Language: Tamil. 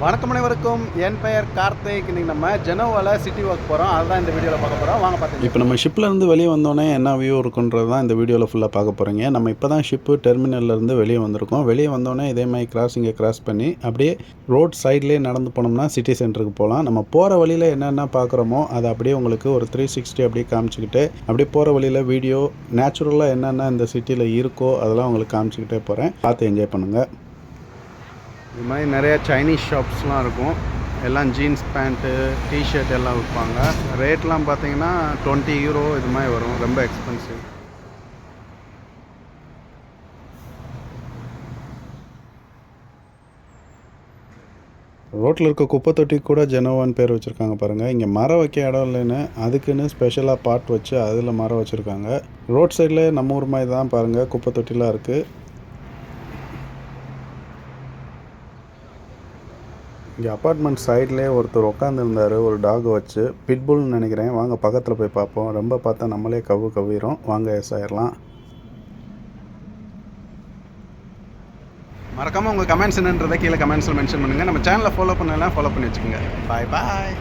வணக்கம் அனைவருக்கும். என் பெயர் கார்த்திக். இன்றைக்கி நம்ம ஜெனோவாவில் சிட்டி வாக் போகிறோம். அதுதான் இந்த வீடியோவில் பார்க்க போகிறோம். வாங்க பார்த்து. இப்போ நம்ம ஷிப்லேருந்து வெளியே வந்தோடனே என்ன வியூ இருக்குன்றது தான் இந்த வீடியோவில் ஃபுல்லாக பார்க்க போகிறீங்க. நம்ம இப்போ தான் ஷிப்பு டெர்மினல்லேருந்து வெளியே வந்திருக்கோம். வெளியே வந்தோடனே இதே மாதிரி கிராஸிங்கை கிராஸ் பண்ணி அப்படியே ரோட் சைட்லேயே நடந்து போனோம்னா சிட்டி சென்டருக்கு போகலாம். நம்ம போகிற வழியில் என்னென்ன பார்க்குறோமோ அதை அப்படியே உங்களுக்கு ஒரு 360 அப்படியே காமிச்சிக்கிட்டு அப்படியே போகிற வழியில் வீடியோ நேச்சுரலாக என்னென்ன இந்த சிட்டியில் இருக்கோ அதெல்லாம் உங்களுக்கு காமிச்சிக்கிட்டே போகிறேன். பார்த்து என்ஜாய் பண்ணுங்கள். இது மாதிரி நிறையா சைனீஸ் ஷாப்ஸ்லாம் இருக்கும். எல்லாம் ஜீன்ஸ் பேண்ட்டு, டிஷர்ட் எல்லாம் விற்பாங்க. ரேட்லாம் பார்த்தீங்கன்னா 20 யூரோ இது மாதிரி வரும். ரொம்ப எக்ஸ்பென்சிவ். ரோட்டில் இருக்க குப்பை தொட்டி கூட ஜெனோவான்னு பேர் வச்சுருக்காங்க பாருங்கள். இங்கே மரம் வைக்க இடம் இல்லைன்னு அதுக்குன்னு ஸ்பெஷலாக பாட் வச்சு அதில் மரம் வச்சுருக்காங்க. ரோட் சைடில் நம்ம ஊர் மாதிரி தான் பாருங்கள், குப்பை தொட்டிலாம் இருக்குது. இங்கே அப்பார்ட்மெண்ட் சைட்லேயே ஒருத்தர் உட்காந்துருந்தார் ஒரு டாக் வச்சு. பிட்புல்னு நினைக்கிறேன். வாங்க பக்கத்தில் போய் பார்ப்போம். ரொம்ப பார்த்தா நம்மளே கவ்விடும். வாங்க எஸ் ஆயிடலாம். மறக்காமல் உங்கள் கமெண்ட்ஸ் என்னன்றதை கீழே கமெண்ட்ஸில் மென்ஷன் பண்ணுங்கள். நம்ம சேனலை ஃபாலோ பண்ணலாம், ஃபாலோ பண்ணி வச்சுக்கோங்க. பாய் பாய்.